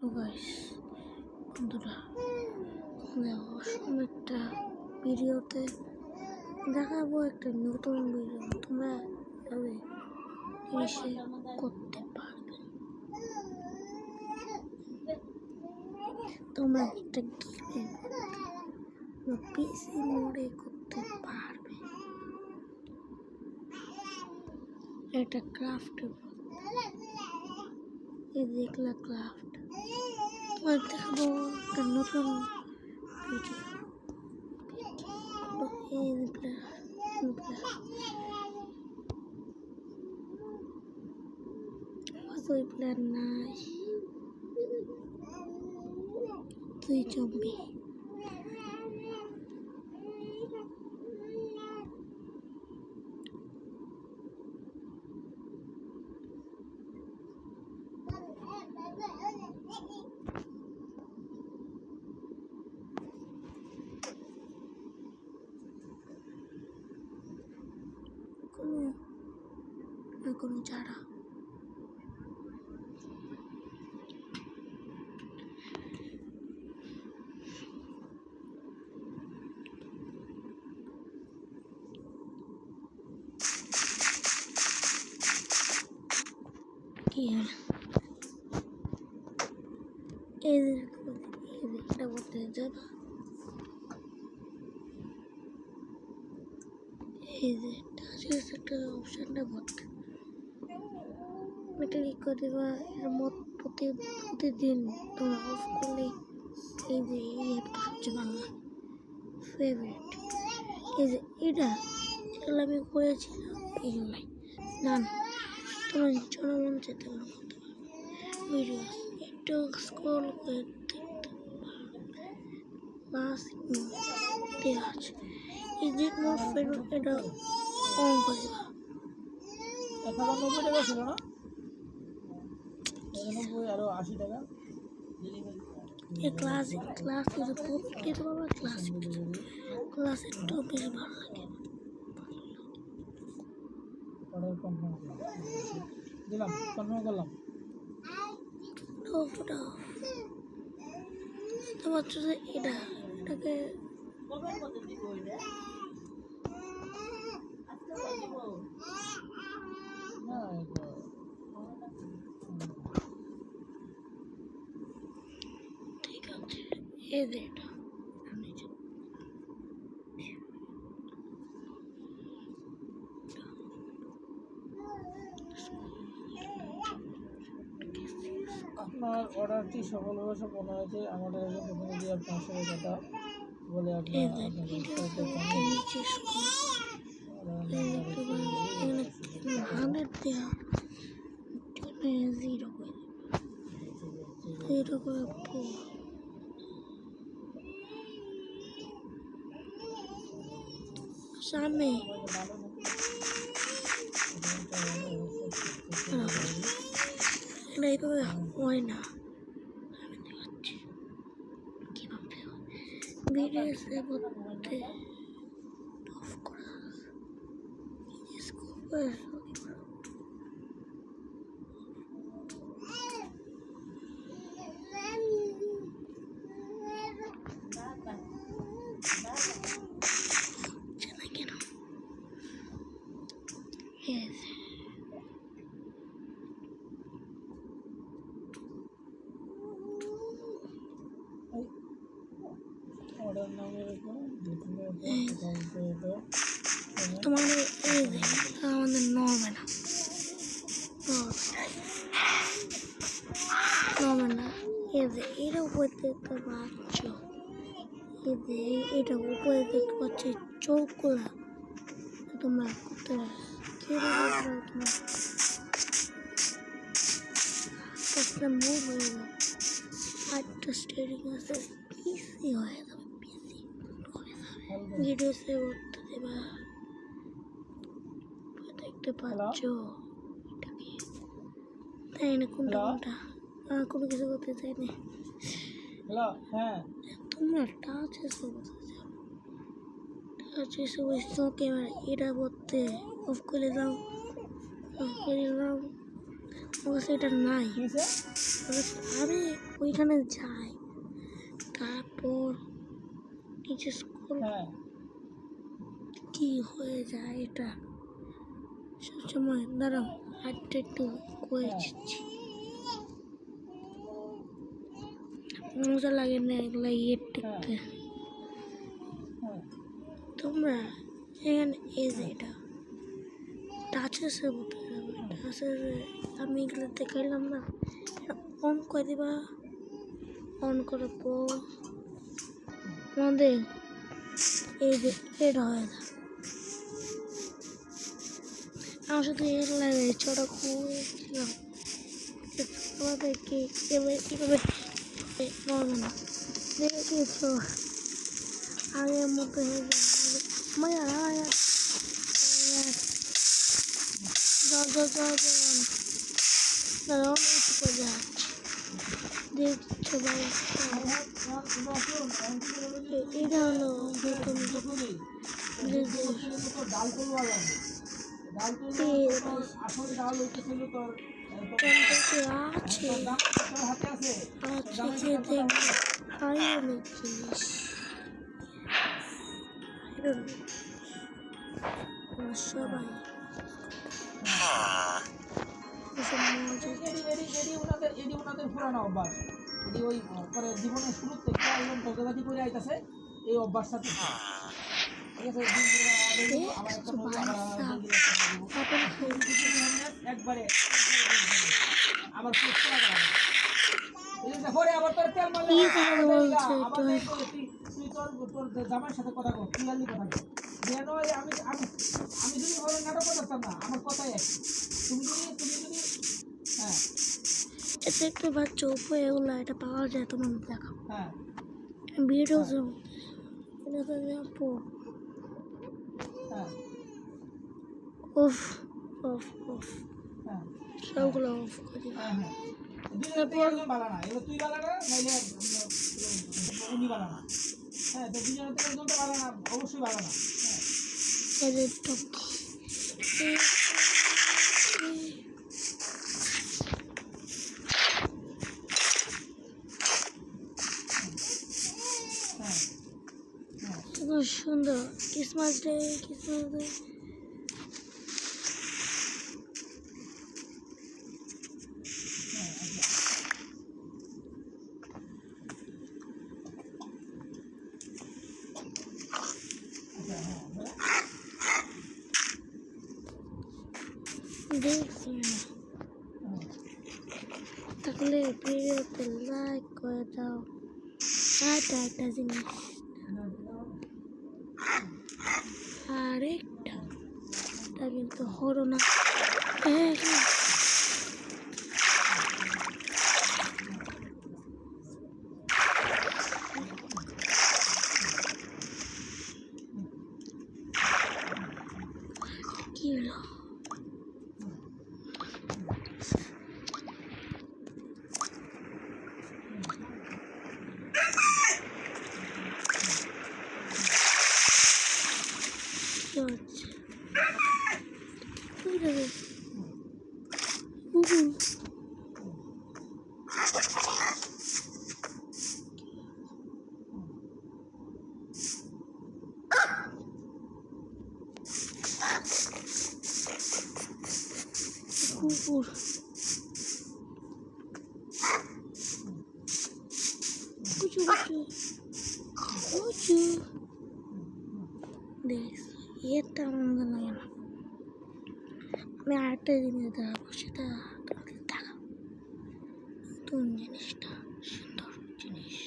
Guys বন্ধুরা, একটা ভিডিওতে দেখাবো একটা নতুন ভিডিও। তোমরা এভাবে এসে করতে পারবে। তোমরা একটা গেম পিসি মোডে করতে পারবে। একটা ক্রাফট দেখলা ক্রাফট তোমার দেখাবো একটা নতুন ভিডিও। প্ল্যান নাই, তুই জম্বি। কোনো চারা কি এটা বলতে যাবো। এই যে একটা অপশনটা বলতে এটা কি করে দেবা। এর মত প্রতিদিন তোমরা অফ করলে এই যে এই অ্যাপটা সবচেয়ে বাংলা ফেভারিট। এই যে এটা আমি করেছিলাম এগুলাই না, তোমার জনমন যেতে করতে পারবে। ভিডিও একটু স্ক্রল করে দেখতে দেওয়া আছে। এই যে মোর ফেভারিট এটা অন করে দেওয়া। 91 টাকা ছিল না, 91 আর 80 টাকা। ক্লাসিকটা বেশ ভালো লাগে। অর্ডার কনফার্ম দিলাম, কনফার্ম করলাম। তোমার এটাকে ঠিক আছে। এই যে এটা আপনার অর্ডারটি সফলভাবে সম্পন্ন হয়েছে। আমাদের একজন প্রতিনিধি আপনার সাথে কথা বলে আপনার সামনে এইভাবে হয় না। আমি দেখাচ্ছি কিভাবে ভিডিও সেভ করতে অফ করা কেন। অর্ডার নাম্বার তোমাদের আমাদের নর্মে না এটা উপরে দেখতে পাচ্ছ। এটা উপরে দেখতে পাচ্ছি চোখগুলা তোমরা করতে মুভ হয়ে যাবে। আরেকটা স্টেরিং আছে, পিসি হয়ে যাবে। পিসি ভিডিও সেভ করতে দেবা। দেখতে পাচ্ছ তাই না? কোনটা কোনো কিছু করতে চাই না। তোমরা টাচ ক্যামেরা এটা করতে অফ করে দাও, এটা নাই। আমি ওইখানে যাই, তারপর নিচে স্কুল হ্যাঁ কি হয়ে যায় এটা সবসময়। দাঁড়াও হাতটা একটু করে হ্যাঁ দিচ্ছি। মজা লাগে না এগুলা ইয়ে টিকতে। হ্যাঁ তোমরা এখানে এই যে এটা টাচ আছে টাচ আছে, আমি এগুলো দেখাইলাম না, অন করে দিবা। অন করার পর আমাদের এই যে এটা হয়ে যায়। আমার সাথে এর লাগে ছোটা খুঁজছিলাম আমাদেরকে কীভাবে নর্মাল দেখেছো আগের মতো হয়ে যায়। মায়া দেখছো ভাই, এটা হলো নতুন ডাল করবো ডাল করলে আসল ডাল হইতেছিল তোর আছে হাতে আছে আছে যে দেখবে আইরনের জিনিস, আইরন সবাই এটি ওনাদের পুরানো অভ্যাস। এটি ওই পরে জীবনের শুরুর থেকে একদম টোকাটাকি করে আইতাছে এই অভ্যাসটা থেকে। ঠিক আছে, আবার একটা একবারে আবার পরে আবার তোর তেল মারলে তুই তোর জামাইয়ের সাথে কথা কর, ক্লিয়ারলি কথা কর। যেন আমি আমি আমি যদি ভাবে নাটক করতাম না, আমার কথাই এক। তুমি যদি হ্যাঁ এটা একটু বাচ্চা উপরে এগুলো এটা পাওয়া যায়, তোমার দেখো হ্যাঁ ভিডিও এটা তো হ্যাঁ অফ অফ অফ হ্যাঁ সবগুলো অফ করি। হ্যাঁ হ্যাঁ তারপর বালানা এগুলো তুই বালানা নাইলে উনি বালানা। হ্যাঁ তো দুজনের থেকে একজনটা বালানা, অবশ্যই বালানা। হ্যাঁ এদের তো হ্যাঁ হ্যাঁ খুব সুন্দর ক্রিসমাস ডে দেখছি তাহলে ভিডিওতে লাইক করে দাও। এটা একটা জিনিস, আরেকটা এটা কিন্তু হলো না। কি হলো কি হচ্ছে কুকুর কুচু কুচু কুচু দেখ এটা আমার মনে লাগে না। আমি আরেকটা জিনিস দেখাবো, সেটা তোমাদের দেখাবো। নতুন জিনিসটা সুন্দর জিনিস,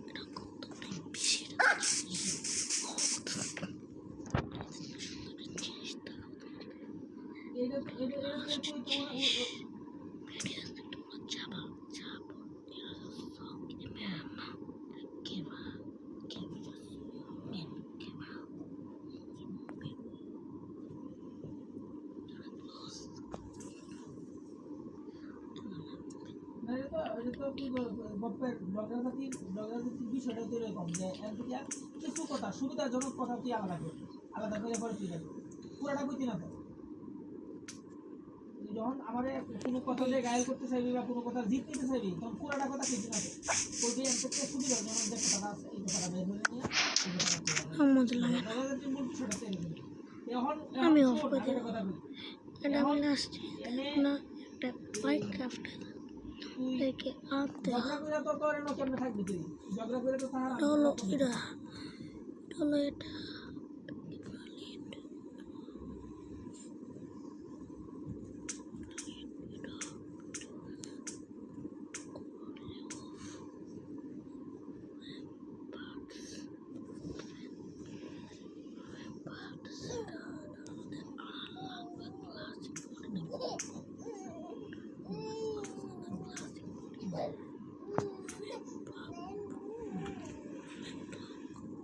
এটা কত বেশি বিষয়টা তো এরকম যে কিছু কথা সুবিধাজনক কথা তুই আলাদা করবি, আলাদা করে পরে তুই রাখবি, পুরাটা কইতি না তো তুই যখন আমারে কোনো কথা দিয়ে গায়েল করতে চাইবি বা কোনো কথা জিত নিতে চাইবি তখন পুরাটা কথা কিছু না বলবি এর থেকে সুবিধা যেমন যে কথাটা আছে এই কথাটা বের করে নিয়ে এই কথাটা আলহামদুলিল্লাহ দাদা যে তুই বলছিস সেটা চেয়ে নিবি এখন আমি শোন, অফ করে আমি একটা দিলাম। কথা বলি এটা আমি লাস্ট না একটা মাইনক্রাফট তুই থেকে আনতে ঝগড়া করে তো তোর এনে কেমনে থাকবি তুই ঝগড়া করে তো তাহার এটা হলো এটা হলো এটা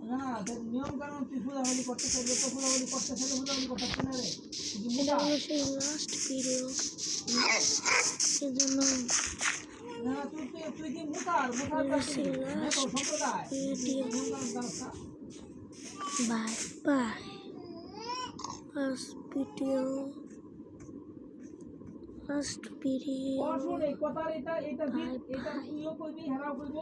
না দেখ নিয়ম কানুন তুই ফুলাফুলি করতে চাইলে তো ফুলাফুলি করতে চাইলে ফুলাফুলি করতে পারছি না রে তুই কি এটা মোটা? হলো সেই লাস্ট ভিডিও এজন্য না তুই কি মোটার মোটার বলেছি দেখো লাস্ট সম্প্রদায় ভিডিও নিয়ম কানুন জানোস না? বাই বাই লাস্ট ভিডিও শোন এই কথার এটা এটা তুইও কইবি হেরাও কইবো